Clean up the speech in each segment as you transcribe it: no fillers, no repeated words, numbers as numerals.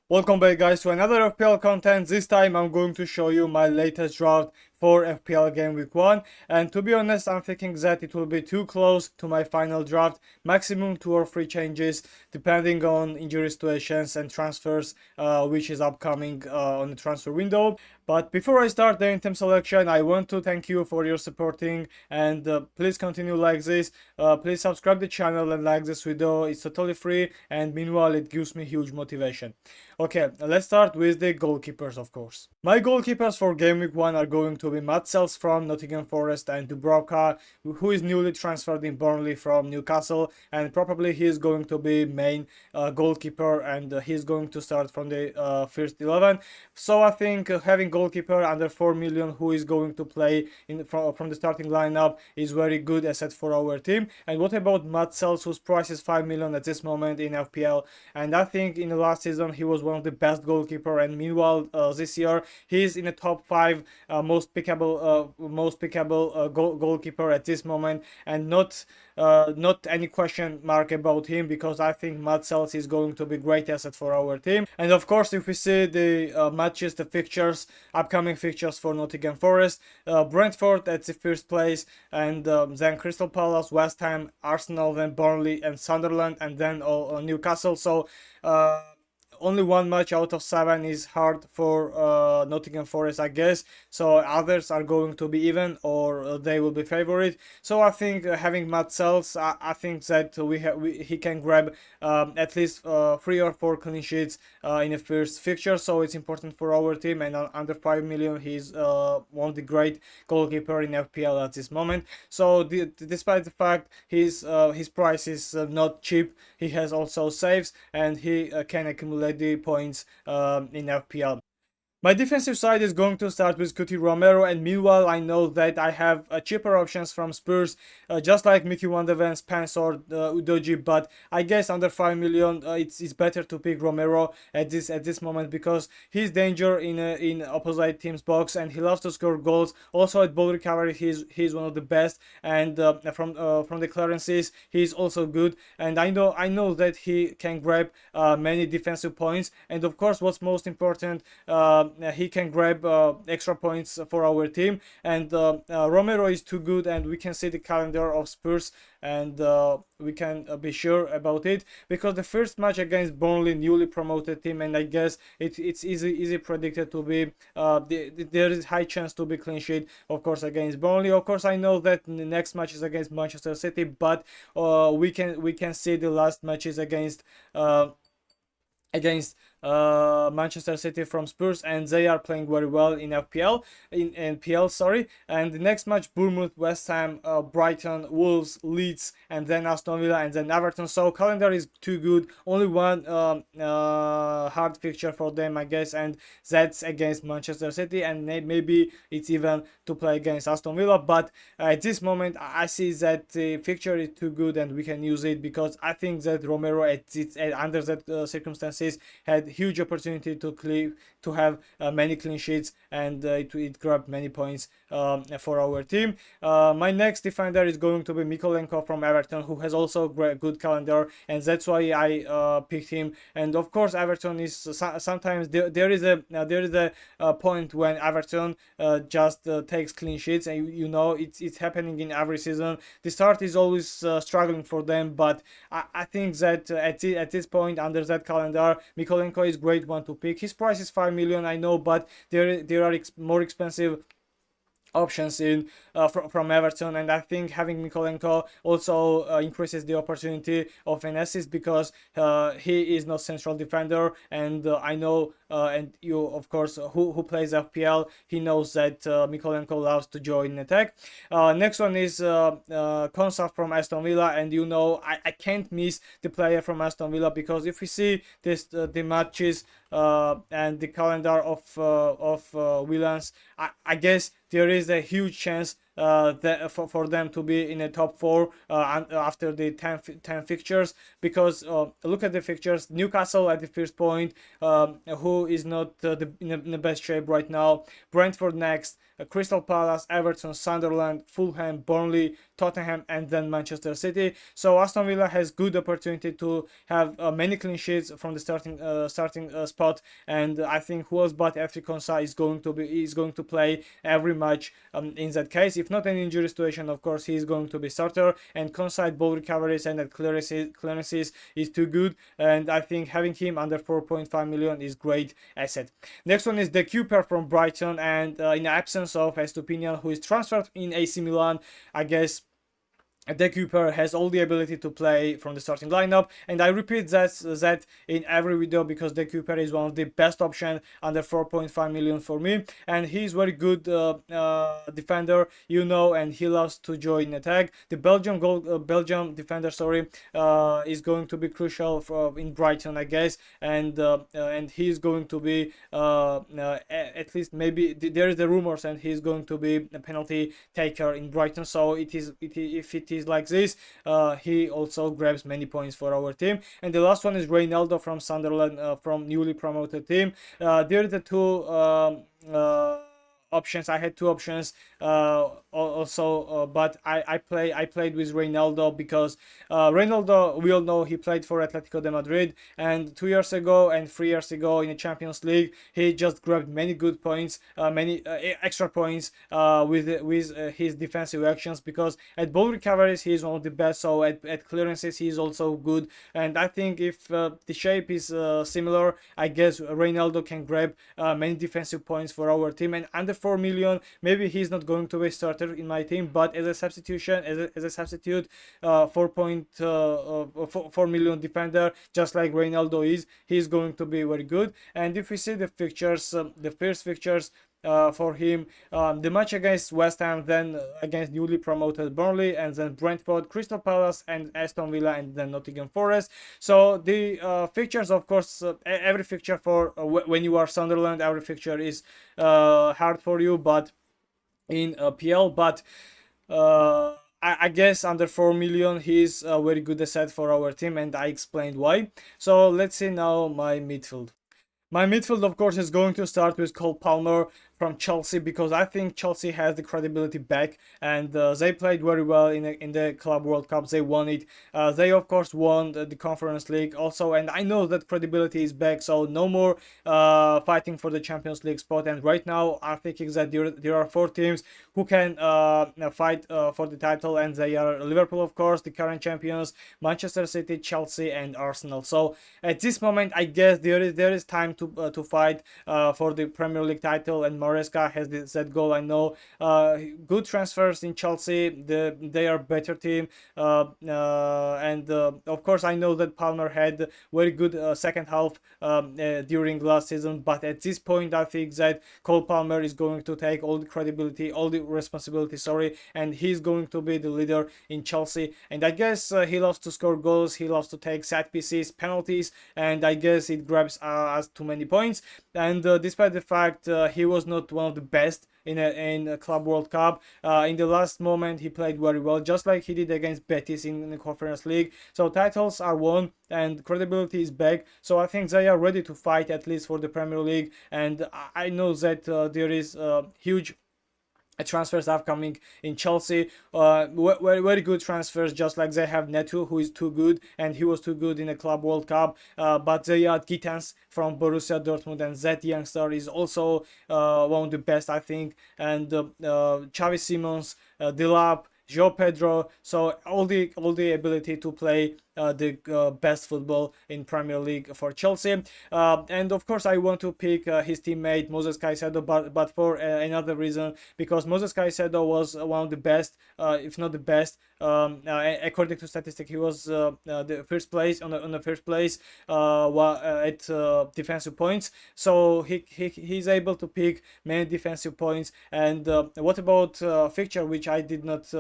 Welcome back guys to another FPL content. This time I'm going to show you my latest draft for FPL Gameweek 1, and to be honest I'm thinking that it will be too close to my final draft, maximum 2 or 3 changes depending on injury situations and transfers which is upcoming on the transfer window. But before I start the item selection, I want to thank you for your supporting, and please continue like this. Please subscribe the channel and like this video. It's totally free, and meanwhile it gives me huge motivation. Okay, let's start with the goalkeepers, of course. My goalkeepers for Game Week 1 are going to be Matt Sells from Nottingham Forest and Dubravka, who is newly transferred in Burnley from Newcastle, and probably he is going to be main goalkeeper, and he's going to start from the first 11. So I think having goalkeeper under 4 million who is going to play from the starting lineup is very good asset for our team. And what about Matt Sells, whose price is 5 million at this moment in FPL, and I think in the last season he was one of the best goalkeeper, and meanwhile this year he's in the top 5 most pickable goalkeeper at this moment, and not any question mark about him, because I think Matt Sells is going to be great asset for our team. And of course, if we see the matches, the fixtures, upcoming fixtures for Nottingham Forest, Brentford at the first place, and then Crystal Palace, West Ham, Arsenal, then Burnley and Sunderland, and then Newcastle. So only one match out of 7 is hard for Nottingham Forest, I guess. So others are going to be even, or they will be favorite. So I think having Matt Sells, I think that he can grab at least 3 or 4 clean sheets in the first fixture. So it's important for our team, and under 5 million, he's one of the great goalkeeper in FPL at this moment. So despite the fact his price is not cheap, he has also saves, and he can accumulate the points in FPL. My defensive side is going to start with Cuti Romero, and meanwhile I know that I have cheaper options from Spurs, just like Mickey Van de Ven, Spence or Udoji, but I guess under 5 million it's better to pick Romero at this moment, because he's danger in opposite team's box, and he loves to score goals. Also at ball recovery he's one of the best, and from the clearances he's also good, and I know that he can grab many defensive points, and of course what's most important, he can grab extra points for our team. And Romero is too good, and we can see the calendar of Spurs, and we can be sure about it, because the first match against Burnley, newly promoted team, and I guess it's easy predicted to be there is high chance to be clean sheet, of course, against Burnley. Of course I know that the next match is against Manchester City, but we can see the last matches against Manchester City from Spurs, and they are playing very well in FPL, in NPL, sorry. And the next match, Bournemouth, West Ham, Brighton, Wolves, Leeds, and then Aston Villa, and then Everton. So calendar is too good. Only one hard fixture for them, I guess, and that's against Manchester City, and maybe it's even to play against Aston Villa. But at this moment I see that the fixture is too good, and we can use it, because I think that Romero under that circumstances had huge opportunity to have many clean sheets, and it grabbed many points for our team. My next defender is going to be Mykolenko from Everton, who has also good calendar, and that's why I picked him. And of course Everton is sometimes there is a point when Everton just takes clean sheets, and you know it's happening in every season. The start is always struggling for them, but I think that at this point under that calendar, Mykolenko is great one to pick. His price is 5 million, I know, but there are more expensive options in from Everton, and I think having Mykolenko also increases the opportunity of an assist, because he is not central defender, and I know and you of course who plays FPL, he knows that Mykolenko loves to join attack. Next one is Konsa from Aston Villa, and you know I can't miss the player from Aston Villa, because if we see this the matches and the calendar of Williams, I guess there is a huge chance for them to be in the top 4 after the 10 fixtures, because look at the fixtures. Newcastle at the first point, who is not in the best shape right now. Brentford next, Crystal Palace, Everton, Sunderland, Fulham, Burnley, Tottenham, and then Manchester City. So Aston Villa has good opportunity to have many clean sheets from the starting spot, and I think who else but Efri Konsa is going to play every match in that case. If not an injury situation, of course he is going to be starter, and Konsa at ball recoveries and at clearances is too good, and I think having him under 4.5 million is great asset. Next one is the Cooper from Brighton, and in the absence of Estupinian, who is transferred in AC Milan, I guess De Cooper has all the ability to play from the starting lineup, and I repeat that in every video because De Cooper is one of the best options under 4.5 million for me, and he's very good defender, and he loves to join attack. The Belgium defender, is going to be crucial in Brighton, I guess, and he's going to be at least maybe there is the rumors, and he's going to be a penalty taker in Brighton. So if it is like this, he also grabs many points for our team. And the last one is Reynaldo from Sunderland, from newly promoted team. They're the two options. I had two options also, but I played with Reynaldo because Reynaldo, we all know he played for Atletico de Madrid, and 2 years ago and 3 years ago in the Champions League he just grabbed many good points, many extra points with his defensive actions, because at ball recoveries he is one of the best, so at clearances he is also good, and I think if the shape is similar, I guess Reynaldo can grab many defensive points for our team. And under 4 million, maybe he's not going to be starter in my team, but as a substitution, as a substitute, 4 million defender, just like Reynaldo is, he's going to be very good. And if we see the fixtures, the first fixtures for him, the match against West Ham, then against newly promoted Burnley, and then Brentford, Crystal Palace, and Aston Villa, and then Nottingham Forest. So the fixtures, of course, every fixture for when you are Sunderland, every fixture is hard for you, but in PL, but I guess under 4 million he's a very good asset for our team, and I explained why. So let's see now my midfield. My midfield, of course, is going to start with Cole Palmer from Chelsea, because I think Chelsea has the credibility back, and they played very well in the Club World Cup. They won it. They of course won the Conference League also, and I know that credibility is back. So no more fighting for the Champions League spot. And right now I'm thinking that there are 4 teams who can fight for the title, and they are Liverpool, of course, the current champions, Manchester City, Chelsea, and Arsenal. So at this moment, I guess there is time to fight for the Premier League title, and Maresca has that goal. I know good transfers in Chelsea. They are better team, and of course I know that Palmer had very good second half during last season, but at this point I think that Cole Palmer is going to take all the credibility, all the responsibility, and he's going to be the leader in Chelsea. And I guess he loves to score goals, he loves to take set pieces, penalties, and I guess it grabs us too many points. And despite the fact he was not one of the best in a Club World Cup, in the last moment he played very well, just like he did against Betis in the Conference League. So titles are won and credibility is back, so I think they are ready to fight at least for the Premier League. And I know that there is huge transfers upcoming in Chelsea, very good transfers, just like they have Neto, who is too good, and he was too good in the Club World Cup, but they are Gittens from Borussia Dortmund, and that youngster is also one of the best, I think. And Xavi Simons, Delap, João Pedro, so all the ability to play the best football in Premier League for Chelsea. And of course I want to pick his teammate Moses Caicedo, but for another reason, because Moses Caicedo was one of the best, if not the best, according to statistics. He was the first place on the first place at defensive points, so he's able to pick many defensive points. And what about fixture which I did not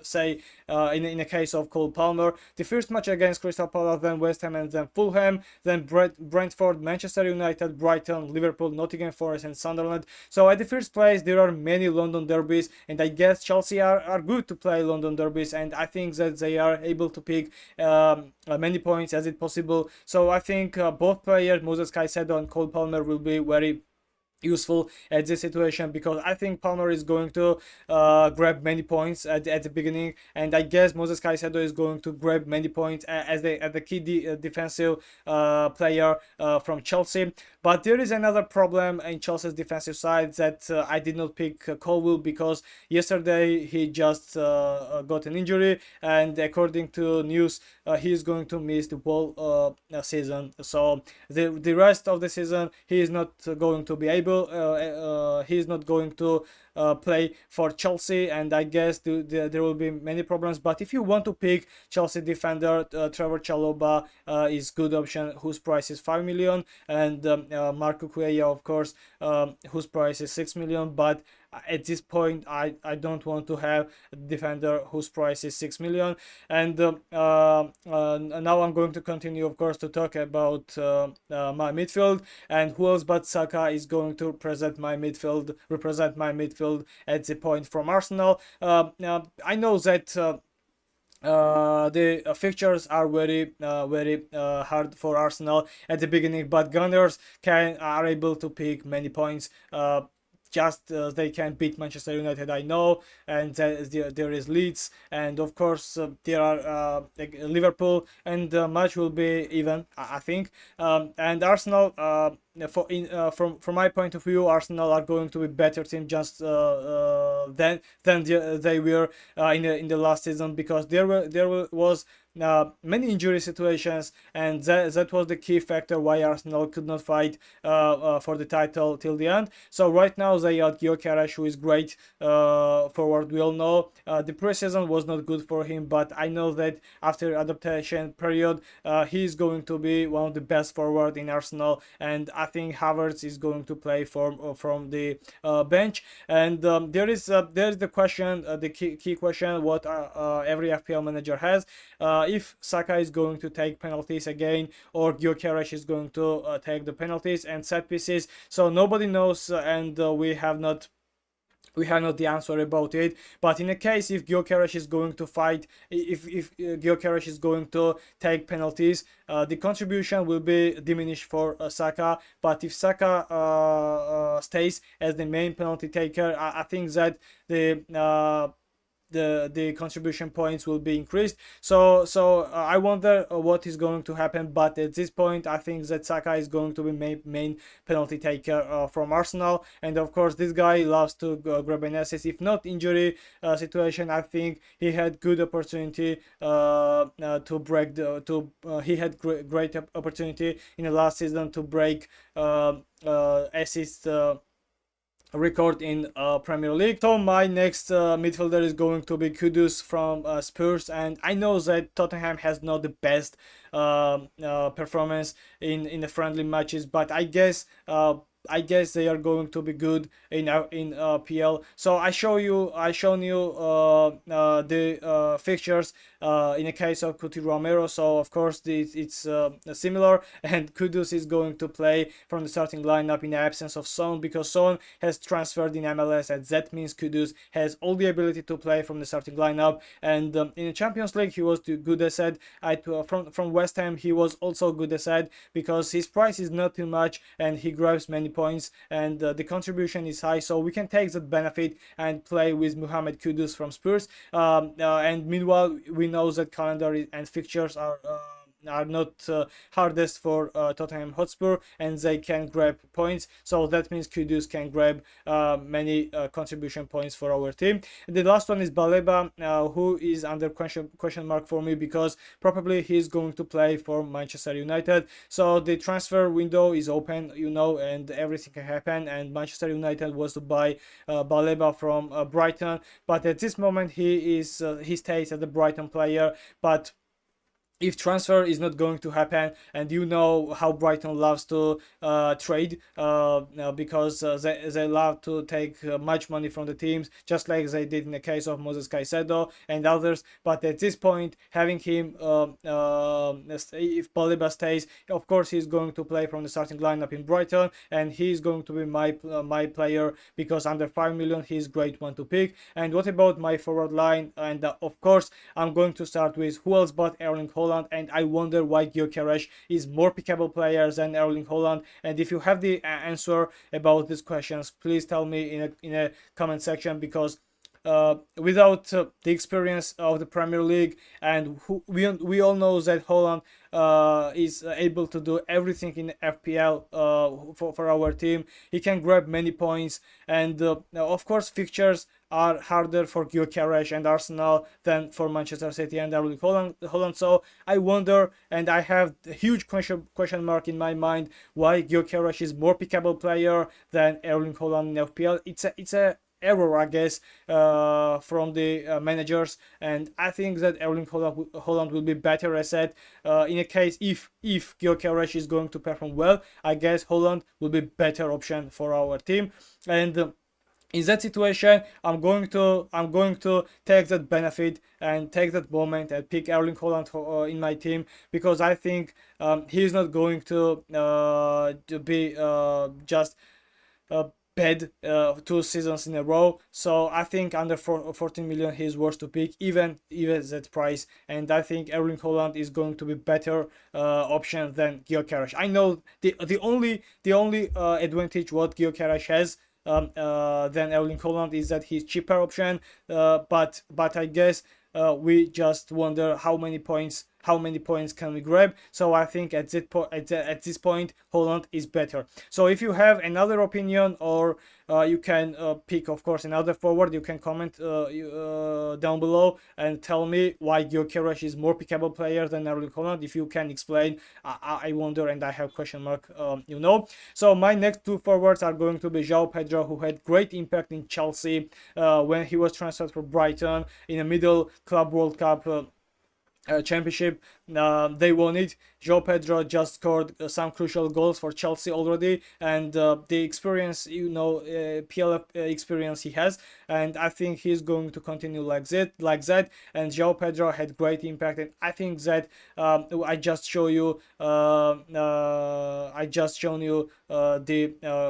say in a case of Cole Palmer. The first match against Crystal Palace, then West Ham, and then Fulham, then Brentford, Manchester United, Brighton, Liverpool, Nottingham Forest, and Sunderland. So at the first place, there are many London derbies, and I guess Chelsea are good to play London derbies, and I think that they are able to pick many points as it possible. So I think both players, Moses Caicedo and Cole Palmer, will be very useful at this situation, because I think Palmer is going to grab many points at the beginning, and I guess Moses Caicedo is going to grab many points as the key defensive player from Chelsea. But there is another problem in Chelsea's defensive side, that I did not pick Colwill, because yesterday he just got an injury, and according to news he is going to miss the whole season. So the rest of the season he is not going to be able, he is not going to play for Chelsea, and I guess there will be many problems. But if you want to pick Chelsea defender, Trevor Chalobah is good option, whose price is 5 million, and Marco Cuellar, of course, whose price is 6 million. But at this point I don't want to have a defender whose price is 6 million. And now I'm going to continue, of course, to talk about my midfield, and who else but Saka is going to represent my midfield at the point from Arsenal. I know that the fixtures are very hard for Arsenal at the beginning, but Gunners are able to pick many points. Just they can beat Manchester United, I know, and there is Leeds, and of course there are Liverpool, and the match will be even, I think. And Arsenal, from my point of view, Arsenal are going to be better team just than they were in the last season, because there was many injury situations, and that was the key factor why Arsenal could not fight for the title till the end. So right now they are Gyökeres, who is great forward. We all know the preseason was not good for him, but I know that after adaptation period he is going to be one of the best forward in Arsenal, and I think Havertz is going to play from the bench. And there is the question, the key question, what every FPL manager has. If Saka is going to take penalties again, or Gyökeres is going to take the penalties and set pieces. So nobody knows, and we have not the answer about it. But in a case if Gyökeres is going to fight, if Gyökeres is going to take penalties, the contribution will be diminished for Saka. But if Saka stays as the main penalty taker, I think that the contribution points will be increased. So I wonder what is going to happen. But at this point I think that Saka is going to be main penalty taker from Arsenal. And of course this guy loves to grab an assist. If not injury situation, I think he had good opportunity to break he had great opportunity in the last season to break assist record in Premier League. So my next midfielder is going to be Kudus from Spurs, and I know that Tottenham has not the best performance in the friendly matches, but I guess they are going to be good in PL. So I shown you the fixtures in the case of Cuti Romero. So of course it's similar, and Kudus is going to play from the starting lineup in the absence of Son, because Son has transferred in MLS, and that means Kudus has all the ability to play from the starting lineup. And in the Champions League he was good asset. From West Ham he was also good asset, because his price is not too much and he grabs many points, and the contribution is high, so we can take that benefit and play with Mohamed Kudus from Spurs. And meanwhile we know that calendar and fixtures are not hardest for Tottenham Hotspur, and they can grab points. So that means Kudus can grab many contribution points for our team. And the last one is Baleba, who is under question mark for me, because probably he's going to play for Manchester United. So the transfer window is open, and everything can happen, and Manchester United was to buy Baleba from Brighton, but at this moment he stays as a Brighton player. But if transfer is not going to happen, and you know how Brighton loves to trade, because they love to take much money from the teams, just like they did in the case of Moses Caicedo and others. But at this point, having him, if Pogba stays, of course he's going to play from the starting lineup in Brighton, and he's going to be my player, because under 5 million he's great one to pick. And what about my forward line? And of course I'm going to start with who else but Erling Haaland, and I wonder why Gyökeres is more pickable player than Erling Haaland. And if you have the answer about these questions, please tell me in a comment section, because without the experience of the Premier League, and we all know that Holland is able to do everything in FPL for our team. He can grab many points, and of course fixtures are harder for Gyökeres and Arsenal than for Manchester City and Erling Haaland. So I wonder, and I have a huge question mark in my mind, why Gyökeres is more pickable player than Erling Haaland in FPL. It's a error, I guess, from the managers, and I think that Erling Haaland will be better asset in a case if Gyökeres is going to perform well. I guess Haaland will be better option for our team, and in that situation, I'm going to take that benefit and take that moment and pick Erling Haaland in my team, because I think he is not going to be just bad 2 seasons in a row. So I think under 14 million he is worth to pick, even that price. And I think Erling Haaland is going to be better option than Gyökeres. I know the only advantage what Gyökeres has than Erling Haaland is that he's cheaper option. But I guess we just wonder how many points can we grab. So I think at this point Haaland is better. So if you have another opinion, or you can pick, of course, another forward, you can comment down below and tell me why Gyökeres is more pickable player than Erling Haaland. If you can explain, I wonder, and I have question mark, So my next two forwards are going to be João Pedro, who had great impact in Chelsea when he was transferred from Brighton in the middle Club World Cup championship. They won it. João Pedro just scored some crucial goals for Chelsea already, and the experience, PL experience he has, and I think he's going to continue like that. And João Pedro had great impact, and I think that I just shown you the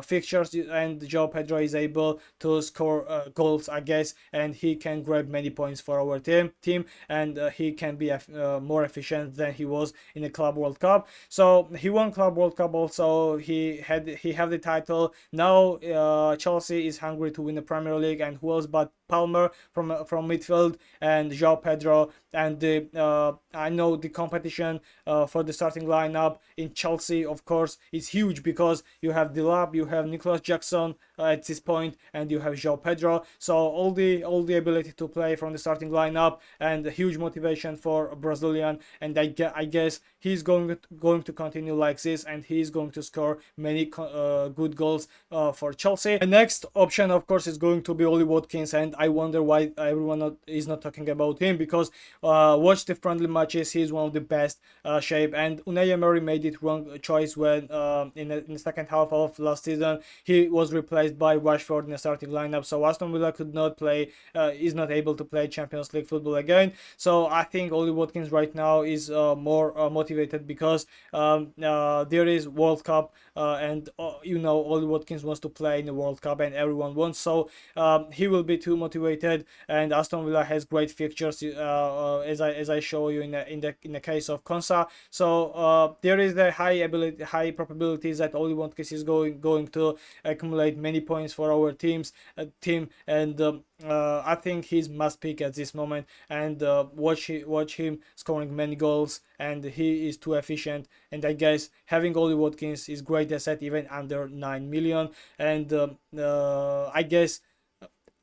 fixtures, and João Pedro is able to score goals, I guess, and he can grab many points for our team, and he can be more efficient than he was in the Club World Cup. So he won Club World Cup also. He have the title. Now Chelsea is hungry to win the Premier League, and who else but Palmer from midfield, and João Pedro. And I know the competition for the starting lineup in Chelsea, of course, is huge, because you have Delap, you have Nicholas Jackson at this point, and you have João Pedro. So all the ability to play from the starting lineup, and a huge motivation for a Brazilian. And I guess he's going to continue like this, and he's going to score many good goals for Chelsea. The next option, of course, is going to be Ollie Watkins, and I wonder why everyone is not talking about him, because watch the friendly matches, he's one of the best shape. And Unai Emery made it wrong choice when in the second half of last season he was replaced by Rashford in the starting lineup. So Aston Villa could not play, is not able to play Champions League football again. So I think Ollie Watkins right now is more motivated, because there is World Cup, and Ollie Watkins wants to play in the World Cup, and everyone wants. So he will be too motivated, and Aston Villa has great fixtures, as I show you in the case of Konsa. So there is the high probabilities that Ollie Watkins is going to accumulate many points for our team, and I think he's must pick at this moment, and watch him scoring many goals, and he is too efficient. And I guess having Ollie Watkins is great asset even under 9 million. And I guess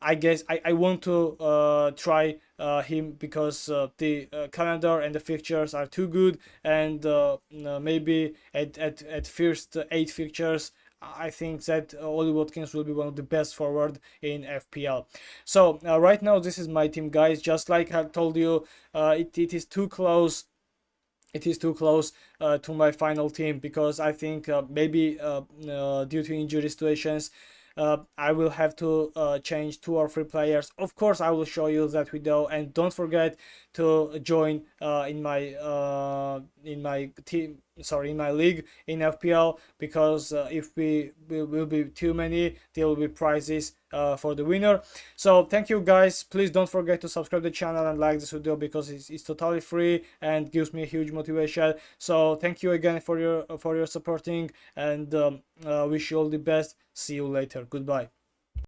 I want to try him, because the calendar and the fixtures are too good, and maybe at first 8 fixtures I think that Ollie Watkins will be one of the best forward in FPL. So right now this is my team, guys. Just like I told you, it is too close it is too close to my final team, because I think maybe due to injury situations I will have to change 2 or 3 players. Of course, I will show you that video, and don't forget to join in my team. Sorry, in my league in FPL, because if we will be too many, there will be prizes for the winner. So thank you guys. Please don't forget to subscribe to the channel and like this video, because it's totally free and gives me a huge motivation. So thank you again for your supporting, and wish you all the best. See you later. Goodbye.